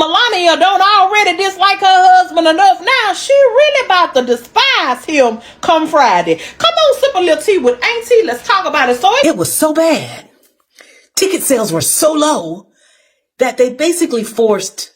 Melania don't already dislike her husband enough. Now she really about to despise him come Friday. Come on, sip a little tea with Auntie. Let's talk about it. So it was so bad. Ticket sales were so low that they basically forced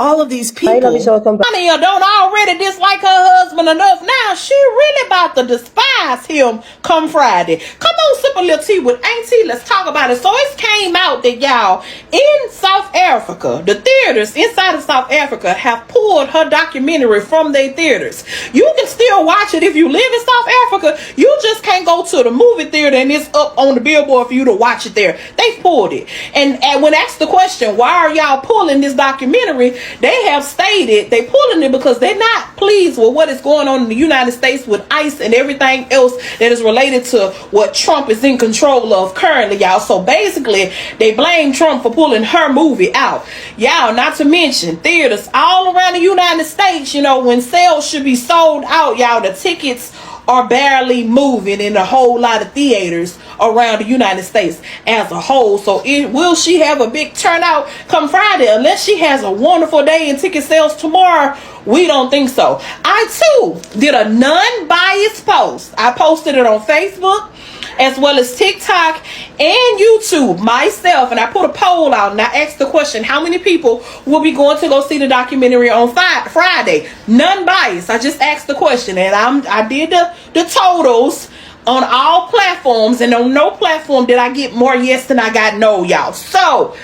all of these people. Melania don't already dislike her husband enough. Now she really about to despise him come Friday. Come on, sip a little tea with Auntie. Let's talk about it. So it came out that y'all in South Africa, the theaters inside of South Africa have pulled her documentary from their theaters. You can still watch it if you live in South Africa. You just can't go to the movie theater and it's up on the billboard for you to watch it there. They pulled it. And when asked the question, why are y'all pulling this documentary? They have stated they pulling it because they're not pleased with what is going on in the United States with ICE and everything else that is related to what Trump is in control of currently, y'all. So basically, they blame Trump for pulling her movie out. Y'all, not to mention theaters all around the United States, you know, when sales should be sold out, y'all, the tickets are barely moving in a whole lot of theaters around the United States as a whole. So will she have a big turnout come Friday? Unless she has a wonderful day in ticket sales tomorrow, we don't think so. I too did a non-biased post. I posted it on Facebook as well as TikTok and YouTube myself, and I put a poll out and I asked the question, how many people will be going to go see the documentary on Friday? None biased. I just asked the question, and I did the totals on all platforms, and on no platform did I get more yes than I got no, y'all. So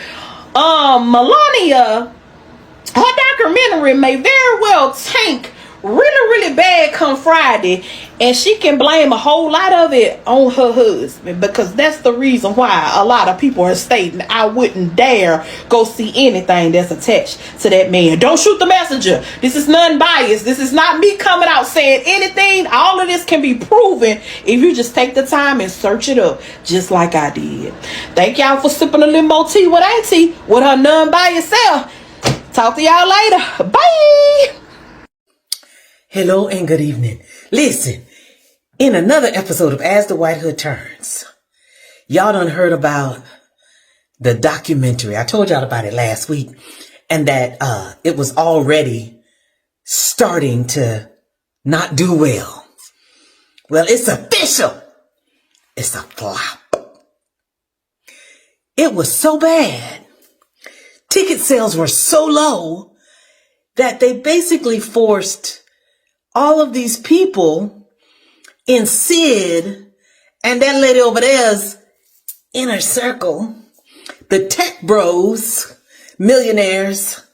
Melania, her documentary may very well tank really bad come Friday, and she can blame a whole lot of it on her husband, because that's the reason why a lot of people are stating I wouldn't dare go see anything that's attached to that man. Don't shoot the messenger. This is non-biased. This is not me coming out saying anything. All of this can be proven if you just take the time and search it up, just like I did. Thank y'all for sipping a little more tea with Auntie with her non-biased self. Talk to y'all later. Bye. Hello and good evening. Listen, in another episode of As the White Hood Turns, y'all done heard about the documentary. I told y'all about it last week, and that it was already starting to not do well. Well, it's official. It's a flop. It was so bad. Ticket sales were so low that they basically forced all of these people in Sid and that lady over there's inner circle, the tech bros, millionaires,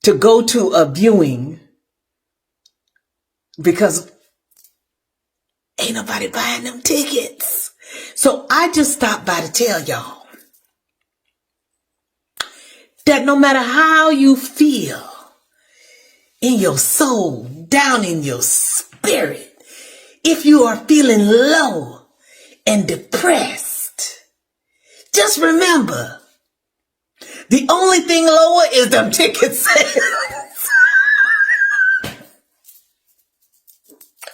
to go to a viewing because ain't nobody buying them tickets. So I just stopped by to tell y'all that no matter how you feel in your soul, down in your spirit, if you are feeling low and depressed, just remember, the only thing lower is them ticket sales.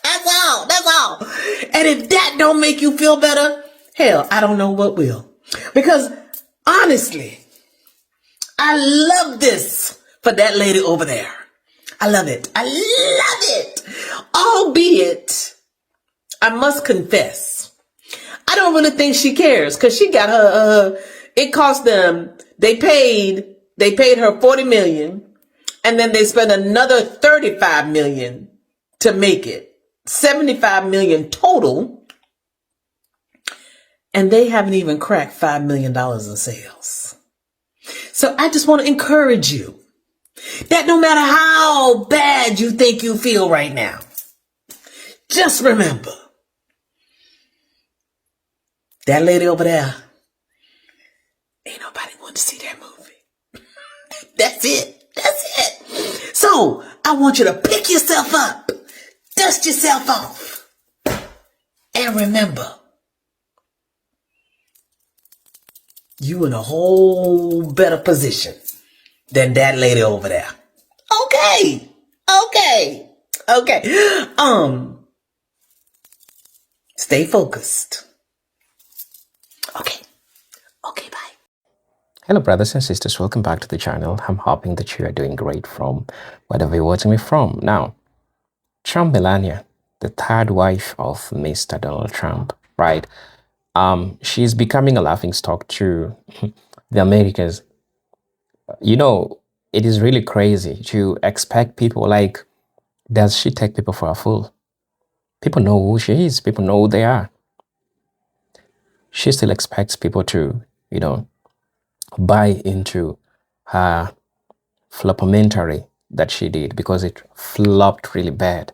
That's all. And if that don't make you feel better, hell, I don't know what will. Because honestly, I love this for that lady over there. I love it. I love it. Albeit, I must confess, I don't really think she cares, because she got her, it cost them, they paid her $40 million, and then they spent another $35 million to make it. $75 million total. And they haven't even cracked $5 million in sales. So I just want to encourage you that no matter how bad you think you feel right now, just remember, that lady over there, ain't nobody want to see that movie. That's it. So I want you to pick yourself up, dust yourself off, and remember, you in a whole better position than that lady over there. Okay. Stay focused. Okay, bye. Hello brothers and sisters, welcome back to the channel. I'm hoping that you are doing great from wherever you're watching me from. Now, Trump Melania, the third wife of Mr. Donald Trump, right? She's becoming a laughingstock to the Americans. You know, it is really crazy to expect people like, does she take people for a fool? People know who she is. People know who they are. She still expects people to, buy into her flopumentary that she did because it flopped really bad.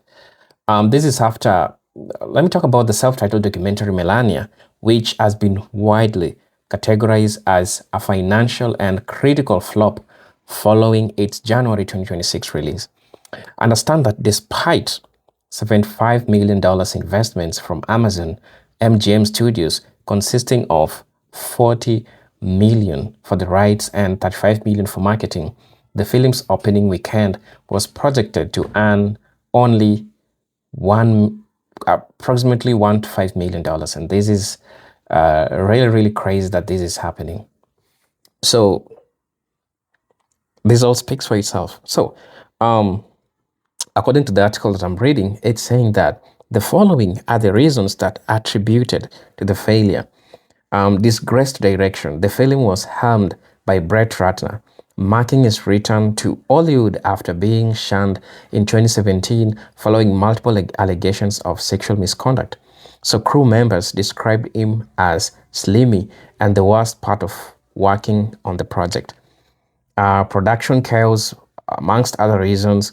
This is after, let me talk about the self-titled documentary Melania, which has been widely categorized as a financial and critical flop following its January 2026 release. Understand that despite $75 million investments from Amazon MGM Studios, consisting of 40 million for the rights and 35 million for marketing, the film's opening weekend was projected to earn only approximately $1 to $5 million, and this is really crazy that this is happening. So this all speaks for itself. So according to the article that I'm reading, it's saying that the following are the reasons that attributed to the failure. Disgraced direction. The film was helmed by Brett Ratner, marking his return to Hollywood after being shunned in 2017 following multiple allegations of sexual misconduct. So crew members described him as slimy and the worst part of working on the project. Production chaos, amongst other reasons.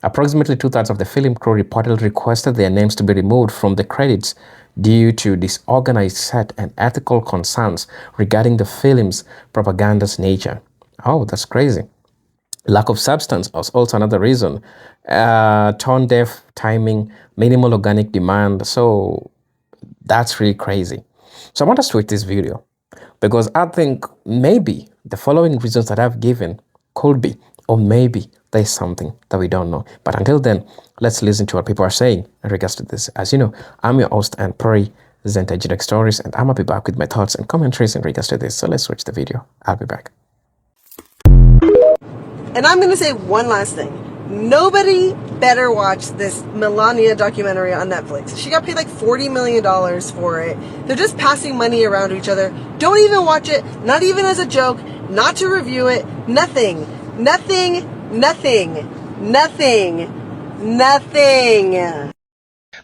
Approximately 2/3 of the film crew reportedly requested their names to be removed from the credits due to disorganized set and ethical concerns regarding the film's propaganda's nature. Oh, that's crazy. Lack of substance was also another reason. Tone-deaf timing, minimal organic demand. So that's really crazy. So I want us to watch this video because I think maybe the following reasons that I've given could be, or maybe there's something that we don't know. But until then, let's listen to what people are saying in regards to this. As you know, I'm your host and presenter, Generic Stories, and I'm going to be back with my thoughts and commentaries in regards to this. So let's watch the video. I'll be back. And I'm going to say one last thing. Nobody better watch this Melania documentary on Netflix. She got paid like $40 million for it. They're just passing money around to each other. Don't even watch it. Not even as a joke. Not to review it. Nothing.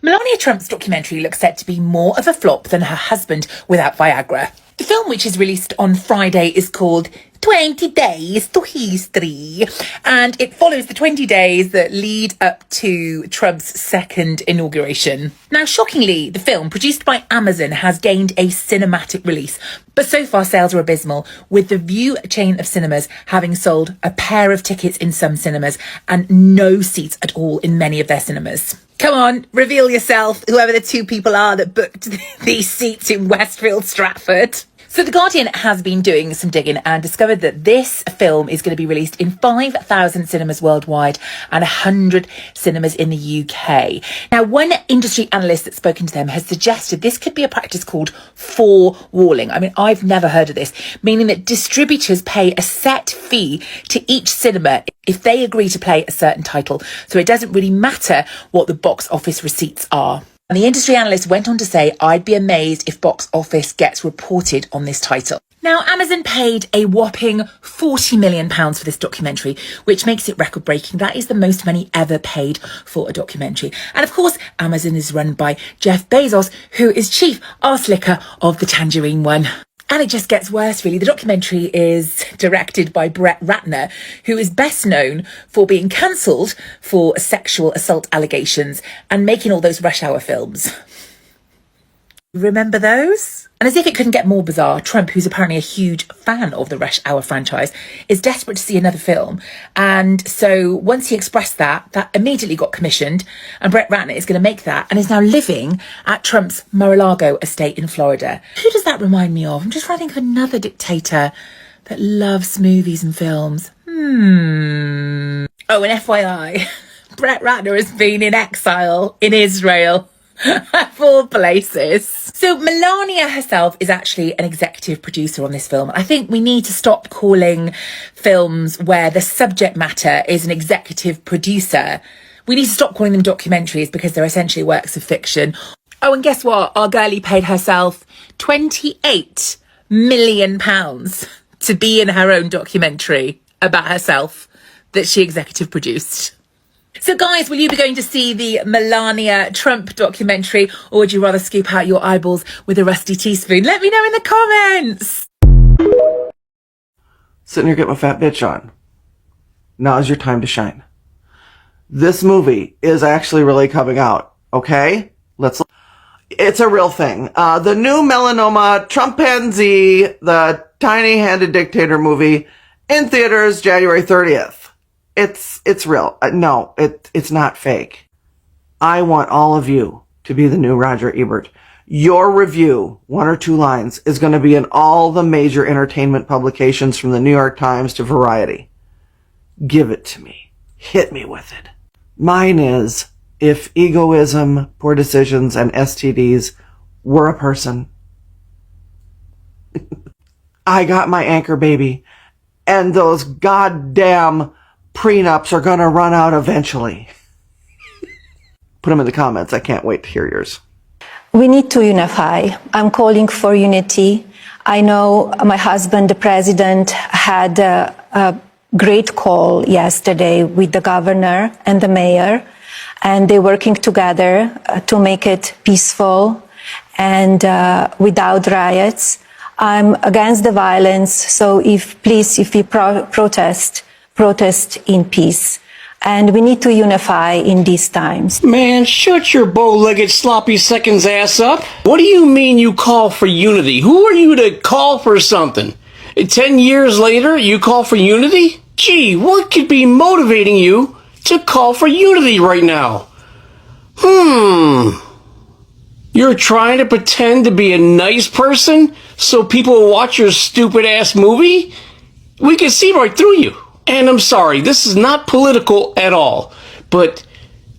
Melania Trump's documentary looks set to be more of a flop than her husband without Viagra. The film, which is released on Friday, is called 20 Days to History, and it follows the 20 days that lead up to Trump's second inauguration. Now, shockingly, the film, produced by Amazon, has gained a cinematic release, but so far sales are abysmal, with the View chain of cinemas having sold a pair of tickets in some cinemas and no seats at all in many of their cinemas. Come on, reveal yourself, whoever the two people are that booked these seats in Westfield Stratford. So The Guardian has been doing some digging and discovered that this film is going to be released in 5,000 cinemas worldwide and 100 cinemas in the UK. Now, one industry analyst that's spoken to them has suggested this could be a practice called four-walling. I mean, I've never heard of this, meaning that distributors pay a set fee to each cinema if they agree to play a certain title. So it doesn't really matter what the box office receipts are. And the industry analyst went on to say, I'd be amazed if box office gets reported on this title. Now, Amazon paid a whopping £40 million for this documentary, which makes it record-breaking. That is the most money ever paid for a documentary. And of course, Amazon is run by Jeff Bezos, who is chief arse licker of the Tangerine one. And it just gets worse, really. The documentary is directed by Brett Ratner, who is best known for being cancelled for sexual assault allegations and making all those Rush Hour films. Remember those? And as if it couldn't get more bizarre, Trump, who's apparently a huge fan of the Rush Hour franchise, is desperate to see another film. And so once he expressed that immediately got commissioned, and Brett Ratner is going to make that and is now living at Trump's Mar-a-Lago estate in Florida. Who does that remind me of? I'm just trying to think of another dictator that loves movies and films. Oh, and FYI, Brett Ratner has been in exile in Israel. Of all places. So Melania herself is actually an executive producer on this film. I think we need to stop calling films where the subject matter is an executive producer. We need to stop calling them documentaries because they're essentially works of fiction. Oh, and guess what? Our girlie paid herself £28 million to be in her own documentary about herself that she executive produced. So guys, will you be going to see the Melania Trump documentary, or would you rather scoop out your eyeballs with a rusty teaspoon? Let me know in the comments. Sitting here getting my fat bitch on. Now's your time to shine. This movie is actually really coming out, okay? It's a real thing. The new melanoma Trumpanzee, the tiny-handed dictator movie, in theaters January 30th. It's real. No, it's not fake. I want all of you to be the new Roger Ebert. Your review, 1 or 2 lines, is going to be in all the major entertainment publications from the New York Times to Variety. Give it to me. Hit me with it. Mine is, if egoism, poor decisions, and STDs were a person, I got my anchor baby, and those goddamn prenups are gonna run out eventually. Put them in the comments. I can't wait to hear yours. We need to unify. I'm calling for unity. I know my husband, the president, had a great call yesterday with the governor and the mayor, and they're working together to make it peaceful and without riots. I'm against the violence, so if we protest in peace. And we need to unify in these times. Man, shut your bow-legged sloppy seconds ass up. What do you mean you call for unity? Who are you to call for something? 10 years later, you call for unity? Gee, what could be motivating you to call for unity right now? You're trying to pretend to be a nice person so people will watch your stupid ass movie? We can see right through you. And I'm sorry, this is not political at all, but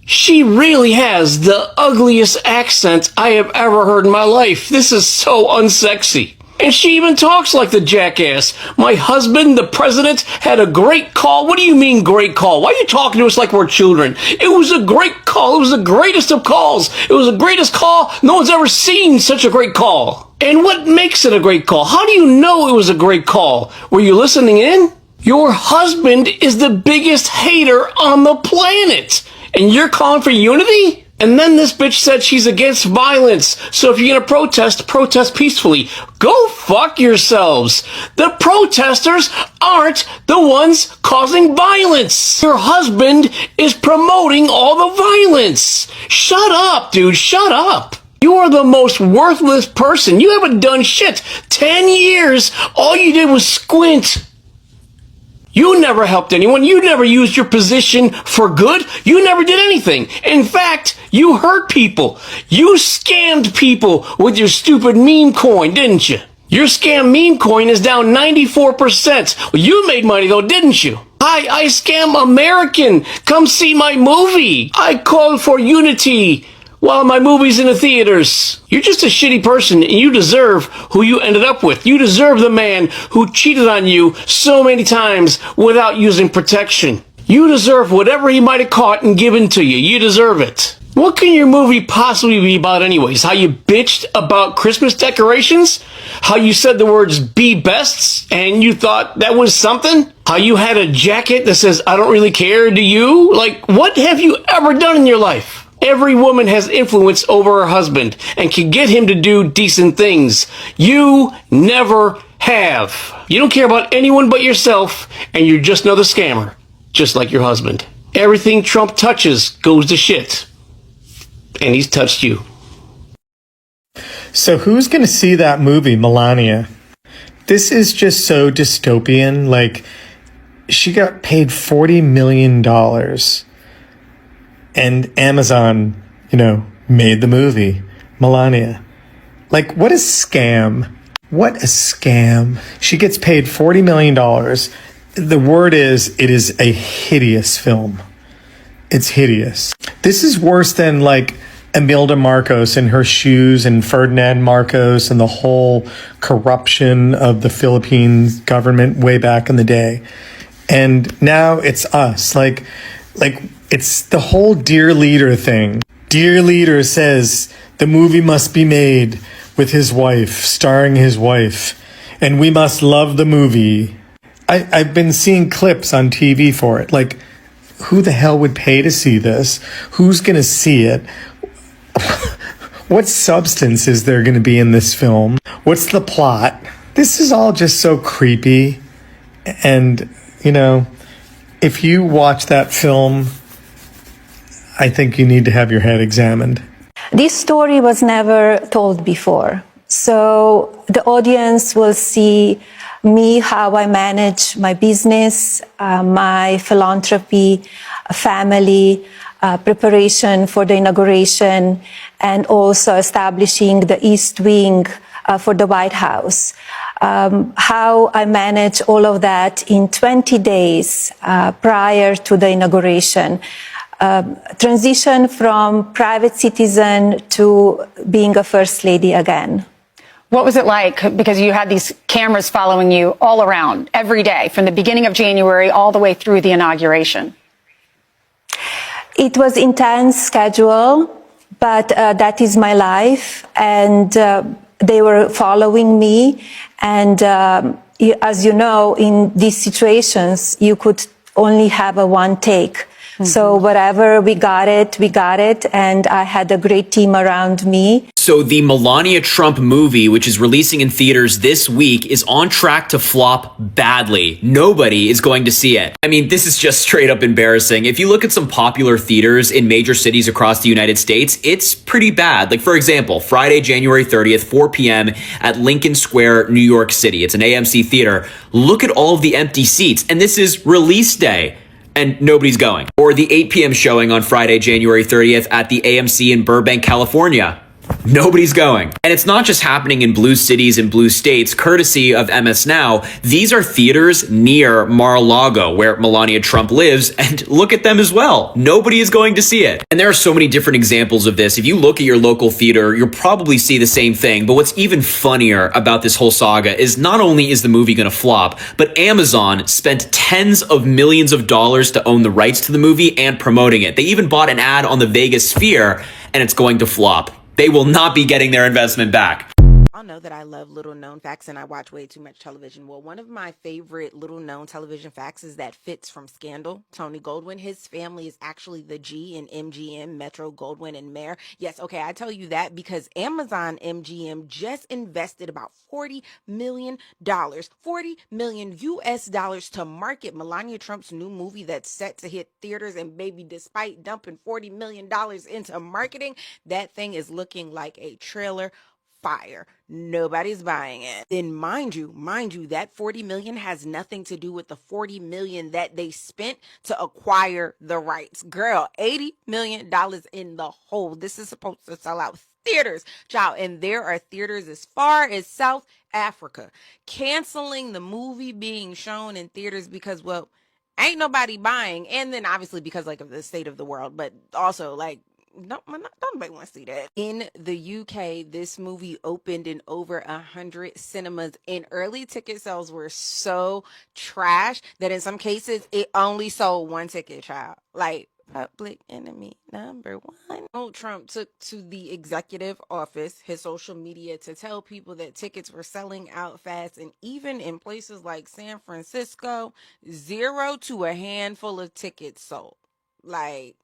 she really has the ugliest accent I have ever heard in my life. This is so unsexy. And she even talks like the jackass. My husband, the president, had a great call. What do you mean great call? Why are you talking to us like we're children? It was a great call. It was the greatest of calls. It was the greatest call. No one's ever seen such a great call. And what makes it a great call? How do you know it was a great call? Were you listening in? Your husband is the biggest hater on the planet. And you're calling for unity? And then this bitch said she's against violence. So if you're gonna protest peacefully. Go fuck yourselves. The protesters aren't the ones causing violence. Your husband is promoting all the violence. Shut up, dude. Shut up. You are the most worthless person. You haven't done shit. 10 years, all you did was squint. You never helped anyone. You never used your position for good. You never did anything. In fact, you hurt people. You scammed people with your stupid meme coin, didn't you? Your scam meme coin is down 94%. Well, you made money though, didn't you? I scam American. Come see my movie. I call for unity while my movie's in the theaters. You're just a shitty person, and you deserve who you ended up with. You deserve the man who cheated on you so many times without using protection. You deserve whatever he might have caught and given to you. You deserve it. What can your movie possibly be about anyways? How you bitched about Christmas decorations? How you said the words "be bests" and you thought that was something? How you had a jacket that says "I don't really care, do you?" Like, what have you ever done in your life? Every woman has influence over her husband and can get him to do decent things. You never have. You don't care about anyone but yourself, and you're just another scammer, just like your husband. Everything Trump touches goes to shit. And he's touched you. So who's going to see that movie, Melania? This is just so dystopian. Like, she got paid $40 million. And Amazon, made the movie, Melania. Like, what a scam. What a scam. She gets paid $40 million. The word is, it is a hideous film. It's hideous. This is worse than, like, Imelda Marcos in her shoes and Ferdinand Marcos and the whole corruption of the Philippine government way back in the day. And now it's us. Like it's the whole Dear Leader thing. Dear Leader says the movie must be made with his wife, starring his wife, and we must love the movie. I've been seeing clips on TV for it. Like, who the hell would pay to see this? Who's going to see it? What substance is there going to be in this film? What's the plot? This is all just so creepy. And, you know, if you watch that film, I think you need to have your head examined. This story was never told before. So the audience will see me, how I manage my business, my philanthropy, family, preparation for the inauguration, and also establishing the East Wing for the White House. How I manage all of that in 20 days prior to the inauguration. Transition from private citizen to being a first lady again. What was it like? Because you had these cameras following you all around every day from the beginning of January all the way through the inauguration. It was intense schedule, but that is my life, and they were following me. And as you know, in these situations, you could only have a one take. So whatever we got it, and I had a great team around me. So the Melania Trump movie, which is releasing in theaters this week, is on track to flop badly. Nobody is going to see it. I mean, this is just straight up embarrassing. If you look at some popular theaters in major cities across the United States, it's pretty bad. Like, for example, Friday, January 30th, 4 p.m. at Lincoln Square, New York City. It's an AMC theater. Look at all of the empty seats, and this is release day. And nobody's going. Or the 8 p.m. showing on Friday, January 30th at the AMC in Burbank, California. Nobody's going. And it's not just happening in blue cities and blue states, courtesy of MS Now. These are theaters near Mar-a-Lago, where Melania Trump lives, and look at them as well. Nobody is going to see it. And there are so many different examples of this. If you look at your local theater, you'll probably see the same thing. But what's even funnier about this whole saga is not only is the movie going to flop, but Amazon spent tens of millions of dollars to own the rights to the movie and promoting it. They even bought an ad on the Vegas Sphere, and it's going to flop. They will not be getting their investment back. Y'all know that I love little known facts and I watch way too much television. Well, one of my favorite little known television facts is that Fitz from Scandal, Tony Goldwyn, his family is actually the G in MGM, Metro Goldwyn and Mayer. Yes, okay, I tell you that because Amazon MGM just invested about $40 million, $40 million US dollars to market Melania Trump's new movie that's set to hit theaters. And baby, despite dumping $40 million into marketing, that thing is looking like a trailer fire. Nobody's buying it. Then mind you, that 40 million has nothing to do with the 40 million that they spent to acquire the rights. Girl, $80 million in the hole. This is supposed to sell out theaters, child. And there are theaters as far as South Africa canceling the movie being shown in theaters because, well, ain't nobody buying. And then obviously because like of the state of the world, but also like, nobody wants to see that. In the UK, this movie opened in over 100 cinemas, and early ticket sales were so trash that in some cases it only sold one ticket, child. Like, public enemy number one. Donald Trump took to the executive office, his social media, to tell people that tickets were selling out fast, and even in places like San Francisco, 0 to a handful of tickets sold. Like,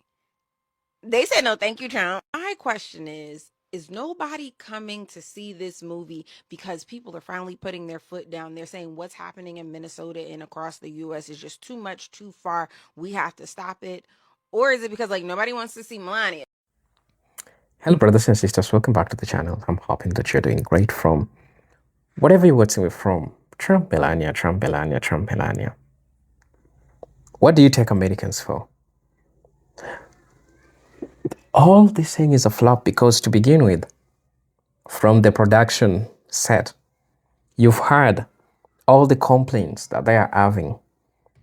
they said no thank you, Trump. My question is nobody coming to see this movie because people are finally putting their foot down? They're saying what's happening in Minnesota and across the U.S. is just too much, too far. We have to stop it. Or is it because like nobody wants to see Melania? Hello brothers and sisters, welcome back to the channel. I'm hoping that you're doing great from whatever you're watching it from. Trump, Melania, Trump, Melania, Trump, Melania. What do you take Americans for? All this thing is a flop because to begin with, from the production set, you've heard all the complaints that they are having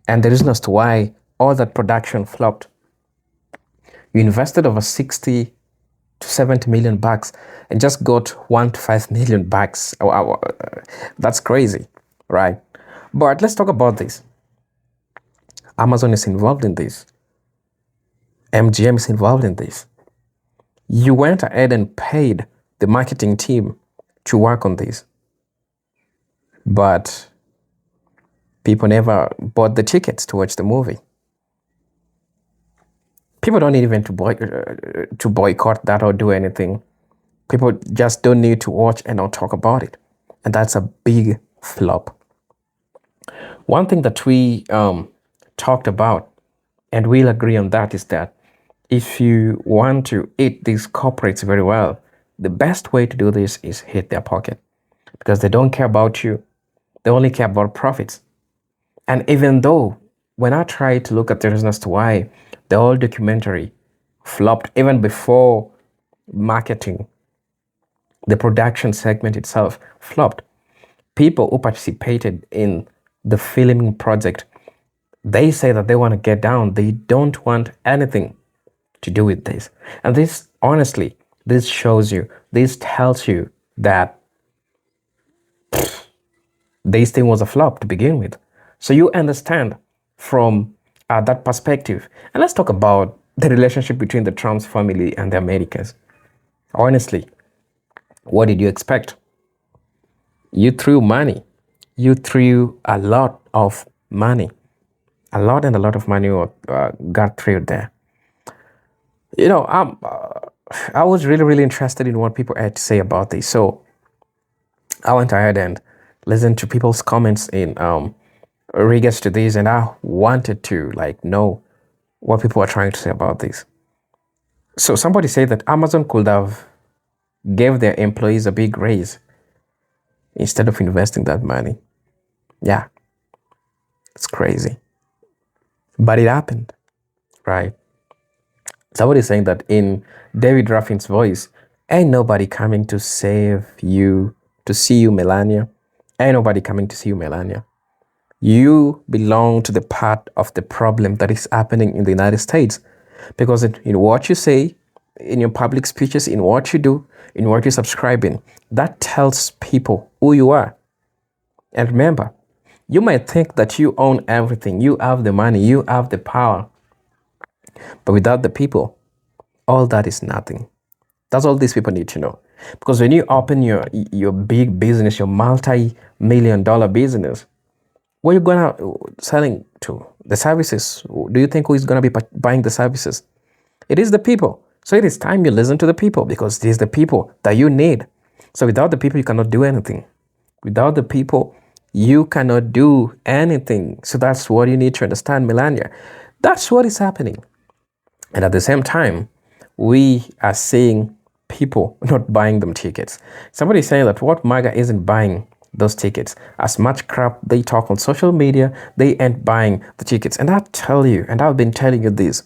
and the reason as to why all that production flopped. You invested over $60 to 70 million bucks and just got 1 to 5 million bucks. That's crazy, right? But let's talk about this. Amazon is involved in this. MGM is involved in this. You went ahead and paid the marketing team to work on this. But people never bought the tickets to watch the movie. People don't need even to boycott that or do anything. People just don't need to watch and not talk about it. And that's a big flop. One thing that we talked about, and we'll agree on that, is that if you want to eat these corporates very well, the best way to do this is hit their pocket. Because they don't care about you. They only care about profits. And even though, when I try to look at the reason as to why the whole documentary flopped, even before marketing, the production segment itself flopped. People who participated in the filming project, they say that they want to get down. They don't want anything to do with this. And this, honestly, this shows you, this tells you that this thing was a flop to begin with. So you understand from that perspective. And let's talk about the relationship between the Trump's family and the Americans. Honestly, what did you expect? You threw money. You threw a lot of money. A lot of money got through there. You know, I was really interested in what people had to say about this. So I went ahead and listened to people's comments in regards to this, and I wanted to know what people are trying to say about this. So somebody said that Amazon could have gave their employees a big raise instead of investing that money. Yeah, it's crazy. But it happened, right? Somebody saying that in David Ruffin's voice, ain't nobody coming to save you, to see you, Melania. Ain't nobody coming to see you, Melania. You belong to the part of the problem that is happening in the United States. Because in what you say, in your public speeches, in what you do, in what you subscribe in, that tells people who you are. And remember, you might think that you own everything. You have the money. You have the power. But without the people, all that is nothing. That's all these people need to know. Because when you open your big business, your multi-million-dollar business, what are you going to selling to? The services. Do you think who is going to be buying the services? It is the people. So it is time you listen to the people, because it is the people that you need. So without the people, you cannot do anything. Without the people, you cannot do anything. So that's what you need to understand, Melania. That's what is happening. And at the same time, we are seeing people not buying them tickets. Somebody saying that what MAGA isn't buying those tickets. As much crap they talk on social media, they ain't buying the tickets. And I tell you, and I've been telling you this,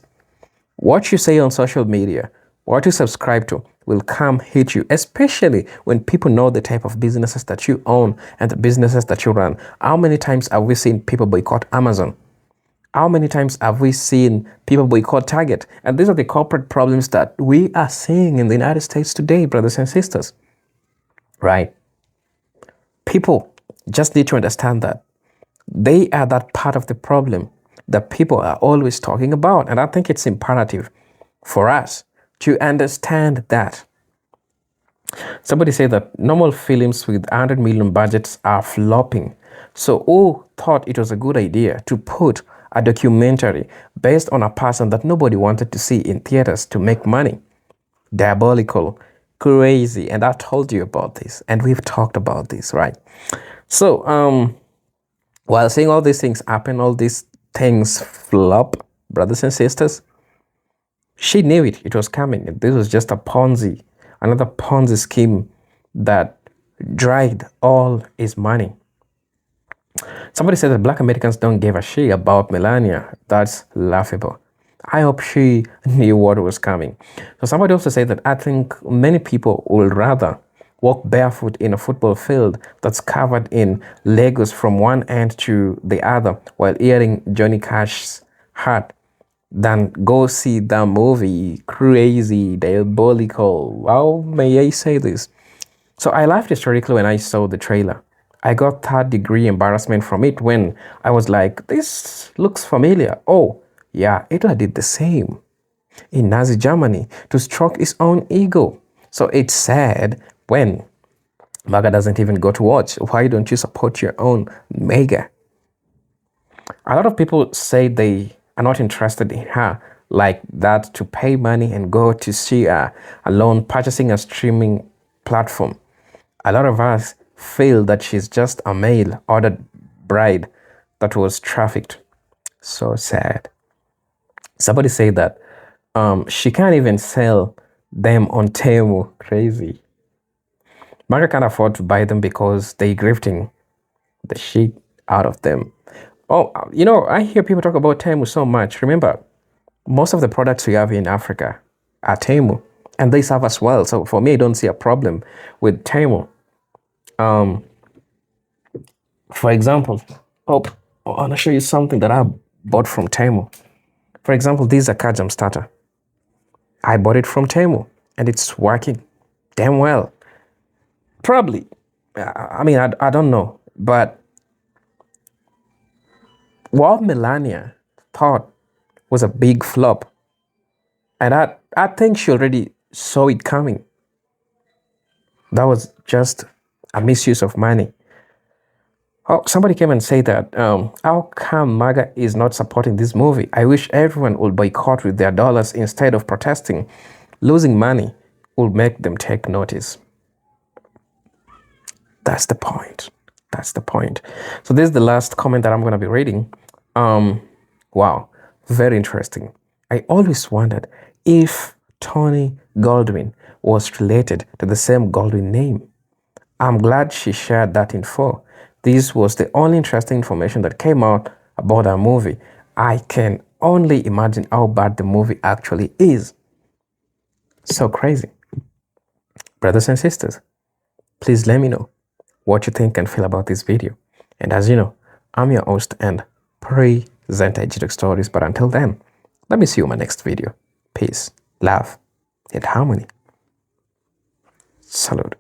what you say on social media, what you subscribe to will come hit you, especially when people know the type of businesses that you own and the businesses that you run. How many times have we seen people boycott Amazon? How many times have we seen people boycott Target? And these are the corporate problems that we are seeing in the United States today, brothers and sisters. Right? People just need to understand that they are that part of the problem that people are always talking about. And I think it's imperative for us to understand that. Somebody said that normal films with 100 million budgets are flopping. So who thought it was a good idea to put a documentary based on a person that nobody wanted to see in theaters to make money? Diabolical, crazy. And I told you about this, and we've talked about this, right? So while seeing all these things happen, all these things flop, brothers and sisters, she knew it was coming. This was just another Ponzi scheme that dragged all his money. Somebody said that Black Americans don't give a shit about Melania. That's laughable. I hope she knew what was coming. So somebody also said that I think many people would rather walk barefoot in a football field that's covered in Legos from one end to the other while hearing Johnny Cash's heart than go see that movie. Crazy, diabolical. How may I say this? So I laughed hysterically when I saw the trailer. I got third-degree embarrassment from it when I was like, this looks familiar. Oh, yeah, Hitler did the same in Nazi Germany to stroke his own ego. So it's sad when MAGA doesn't even go to watch. Why don't you support your own MAGA? A lot of people say they are not interested in her like that to pay money and go to see her alone purchasing a streaming platform. A lot of us feel that she's just a mail-ordered bride that was trafficked. So sad. Somebody said that she can't even sell them on Temu. Crazy. MAGA can't afford to buy them because they're grifting the shit out of them. Oh, you know, I hear people talk about Temu so much. Remember, most of the products we have in Africa are Temu, and they serve us well. So for me, I don't see a problem with Temu. For example, I want to show you something that I bought from Temu. For example, this is a car jump starter. I bought it from Temu, and it's working damn well. Probably. I mean, I don't know. But what Melania thought was a big flop, and I think she already saw it coming. That was just a misuse of money. Oh, somebody came and said that, how come MAGA is not supporting this movie? I wish everyone would boycott with their dollars instead of protesting. Losing money will make them take notice. That's the point. That's the point. So this is the last comment that I'm going to be reading. Wow, very interesting. I always wondered if Tony Goldwyn was related to the same Goldwyn name. I'm glad she shared that info. This was the only interesting information that came out about our movie. I can only imagine how bad the movie actually is. So crazy. Brothers and sisters, please let me know what you think and feel about this video. And as you know, I'm your host and presenter Jitok Stories. But until then, let me see you in my next video. Peace, love, and harmony. Salute.